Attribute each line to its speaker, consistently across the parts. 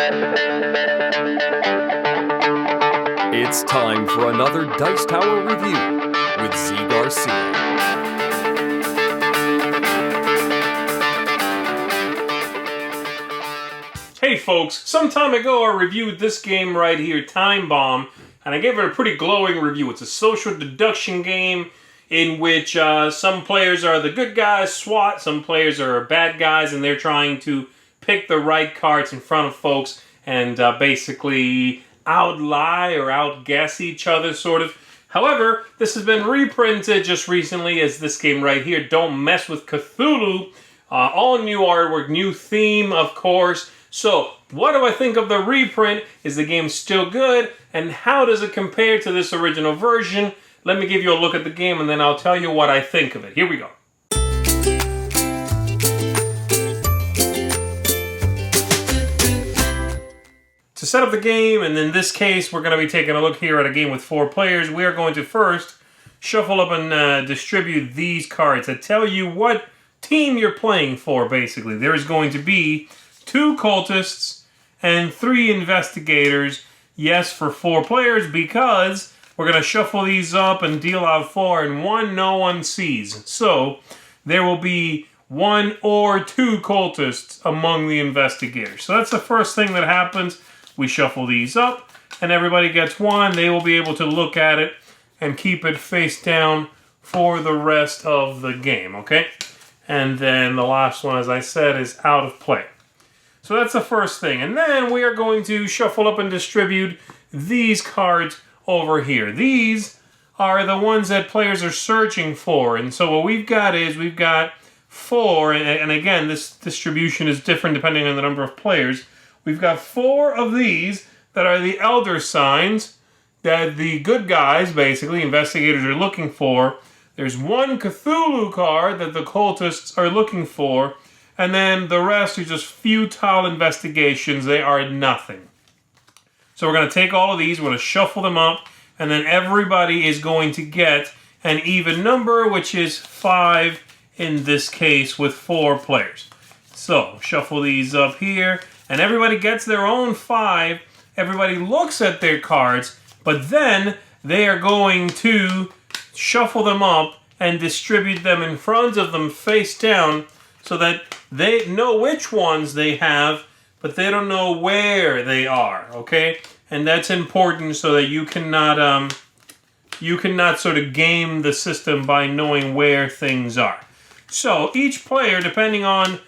Speaker 1: It's time for another Dice Tower review with Zee Garcia.
Speaker 2: Hey folks, some time ago I reviewed this game right here, Time Bomb, and I gave it a pretty glowing review. It's a social deduction game in which some players are the good guys, SWAT, some players are bad guys, and they're trying to pick the right cards in front of folks and basically outlie or outguess each other, sort of. However, this has been reprinted just recently as this game right here, Don't Mess with Cthulhu. All new artwork, new theme, of course. So, what do I think of the reprint? Is the game still good? And how does it compare to this original version? Let me give you a look at the game and then I'll tell you what I think of it. Here we go. To set up the game, and in this case, we're going to be taking a look here at a game with 4 players. We are going to first shuffle up and distribute these cards that tell you what team you're playing for, basically. There's going to be 2 cultists and 3 investigators. Yes, for 4 players, because we're going to shuffle these up and deal out 4, and 1 no one sees. So, there will be 1 or 2 cultists among the investigators. So that's the first thing that happens. We shuffle these up, and everybody gets 1. They will be able to look at it and keep it face down for the rest of the game, okay? And then the last one, as I said, is out of play. So that's the first thing. And then we are going to shuffle up and distribute these cards over here. These are the ones that players are searching for. And so what we've got is we've got 4, and again, this distribution is different depending on the number of players. We've got 4 of these that are the elder signs that the good guys, basically, investigators are looking for. There's 1 Cthulhu card that the cultists are looking for, and then the rest are just futile investigations. They are nothing. So we're going to take all of these, we're going to shuffle them up, and then everybody is going to get an even number, which is 5 in this case with 4 players. So, shuffle these up here, and everybody gets their own 5. Everybody looks at their cards, but then they are going to shuffle them up and distribute them in front of them face down so that they know which ones they have, but they don't know where they are, okay? And that's important so that you cannot sort of game the system by knowing where things are. So each player, depending on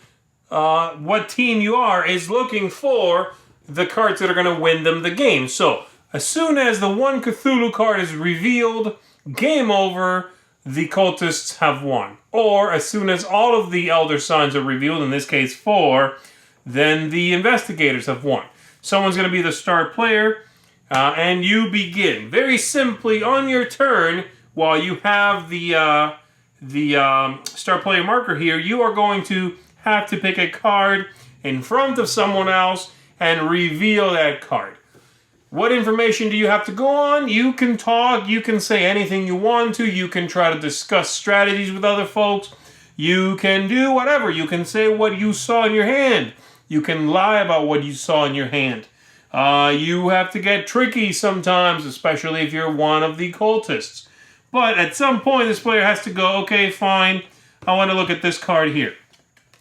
Speaker 2: what team you are, is looking for the cards that are going to win them the game. So as soon as the 1 Cthulhu card is revealed, game over, the cultists have won. Or as soon as all of the elder signs are revealed, in this case 4, then the investigators have won. Someone's going to be the start player, and you begin. Very simply, on your turn, while you have the start player marker here, you are going to have to pick a card in front of someone else and reveal that card. What information do you have to go on? You can talk, you can say anything you want to, you can try to discuss strategies with other folks, you can do whatever, you can say what you saw in your hand, you can lie about what you saw in your hand. You have to get tricky sometimes, especially if you're one of the cultists. But at some point this player has to go, okay, fine, I want to look at this card here.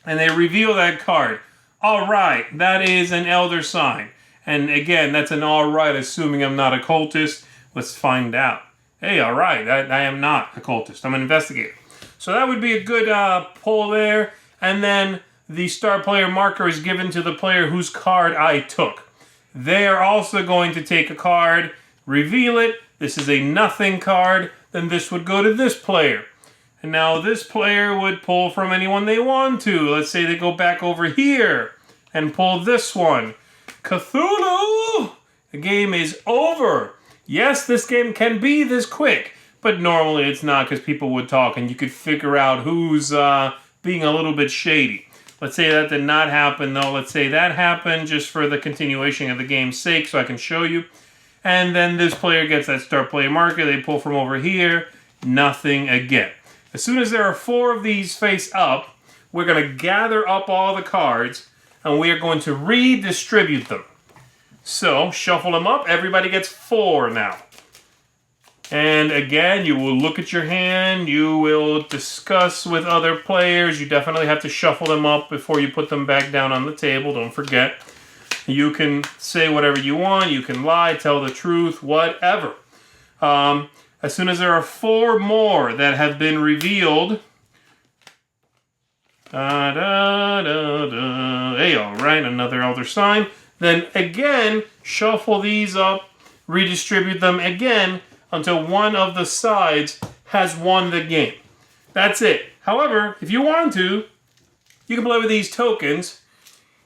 Speaker 2: And they reveal that card. All right, that is an elder sign. And again, that's an all right, assuming I'm not a cultist. Let's find out. Hey, all right, I am not a cultist. I'm an investigator. So that would be a good pull there. And then the star player marker is given to the player whose card I took. They are also going to take a card, reveal it. This is a nothing card. Then this would go to this player. And now this player would pull from anyone they want to. Let's say they go back over here and pull this one. Cthulhu! The game is over. Yes, this game can be this quick, but normally it's not because people would talk and you could figure out who's being a little bit shady. Let's say that did not happen, though. Let's say that happened just for the continuation of the game's sake so I can show you. And then this player gets that start player marker. They pull from over here. Nothing again. As soon as there are 4 of these face up, we're going to gather up all the cards and we are going to redistribute them. So, shuffle them up. Everybody gets 4 now. And again, you will look at your hand. You will discuss with other players. You definitely have to shuffle them up before you put them back down on the table. Don't forget. You can say whatever you want. You can lie, tell the truth, whatever. As soon as there are 4 more that have been revealed... Hey, all right, another elder sign. Then again, shuffle these up, redistribute them again until one of the sides has won the game. That's it. However, if you want to, you can play with these tokens,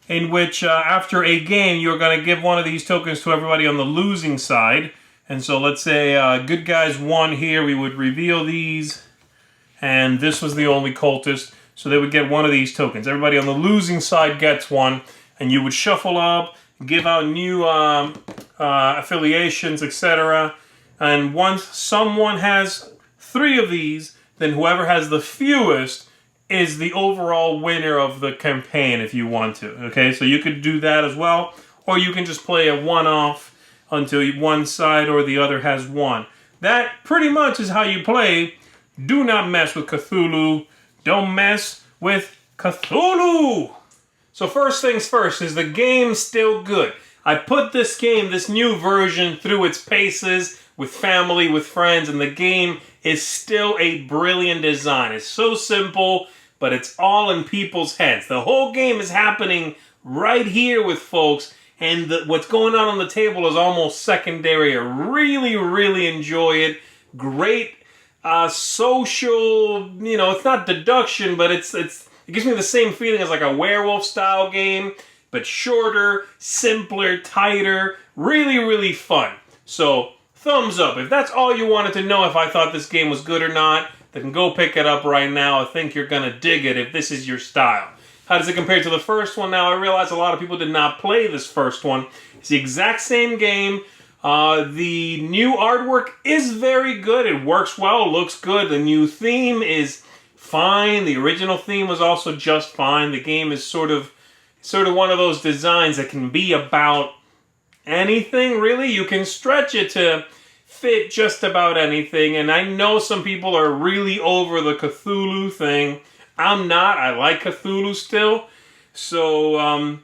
Speaker 2: in which after a game, you're going to give one of these tokens to everybody on the losing side. And so let's say good guys won here. We would reveal these, and this was the only cultist. So they would get one of these tokens. Everybody on the losing side gets one, and you would shuffle up, give out new affiliations, etc. And once someone has 3 of these, then whoever has the fewest is the overall winner of the campaign if you want to. Okay, so you could do that as well, or you can just play a one-off until one side or the other has won. That pretty much is how you play. Do not mess with Cthulhu. Don't mess with Cthulhu! So first things first, is the game still good? I put this game, this new version, through its paces with family, with friends, and the game is still a brilliant design. It's so simple, but it's all in people's heads. The whole game is happening right here with folks, and what's going on the table is almost secondary. I really, really enjoy it. Great social, it's not deduction, but it gives me the same feeling as like a werewolf style game, but shorter, simpler, tighter, really, really fun. So, thumbs up. If that's all you wanted to know, if I thought this game was good or not, then go pick it up right now. I think you're going to dig it if this is your style. How does it compare to the first one? Now, I realize a lot of people did not play this first one. It's the exact same game. The new artwork is very good. It works well, looks good. The new theme is fine. The original theme was also just fine. The game is sort of one of those designs that can be about anything, really. You can stretch it to fit just about anything. And I know some people are really over the Cthulhu thing. I'm not. I like Cthulhu still. So,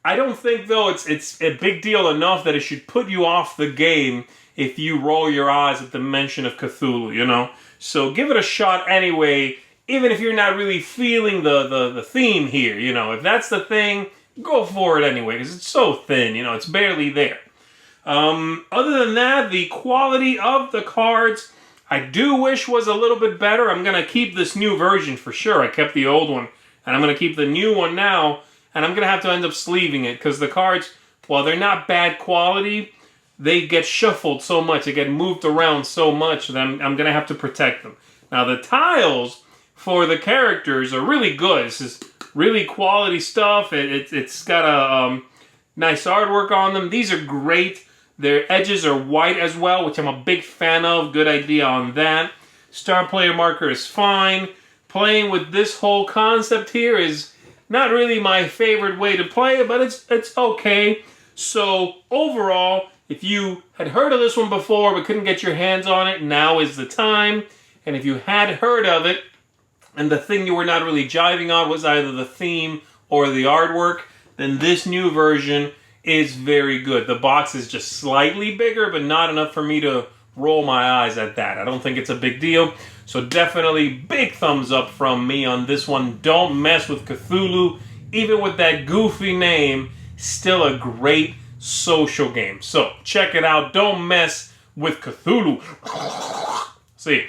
Speaker 2: I don't think, though, it's a big deal enough that it should put you off the game if you roll your eyes at the mention of Cthulhu, So give it a shot anyway, even if you're not really feeling the theme here, If that's the thing, go for it anyway, because it's so thin, it's barely there. Other than that, the quality of the cards, I do wish was a little bit better. I'm going to keep this new version for sure. I kept the old one, and I'm going to keep the new one now. And I'm going to have to end up sleeving it because the cards, while they're not bad quality, they get shuffled so much, they get moved around so much that I'm going to have to protect them. Now, the tiles for the characters are really good. This is really quality stuff. It's got a nice artwork on them. These are great. Their edges are white as well, which I'm a big fan of. Good idea on that. Star player marker is fine. Playing with this whole concept here is not really my favorite way to play it, but it's okay. So overall, if you had heard of this one before but couldn't get your hands on it, now is the time. And if you had heard of it, and the thing you were not really jiving on was either the theme or the artwork, then this new version is very good. The box is just slightly bigger, but not enough for me to roll my eyes at that. I don't think it's a big deal. So definitely big thumbs up from me on this one. Don't mess with Cthulhu. Even with that goofy name, still a great social game. So check it out. Don't mess with Cthulhu. See you.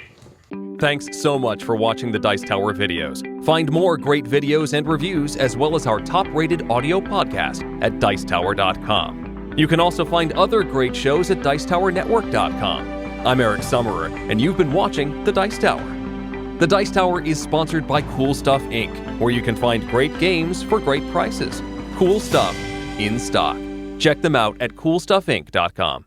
Speaker 1: Thanks so much for watching the Dice Tower videos. Find more great videos and reviews, as well as our top-rated audio podcast at Dicetower.com. You can also find other great shows at Dicetowernetwork.com. I'm Eric Summerer, and you've been watching The Dice Tower. The Dice Tower is sponsored by Cool Stuff Inc., where you can find great games for great prices. Cool stuff in stock. Check them out at CoolStuffInc.com.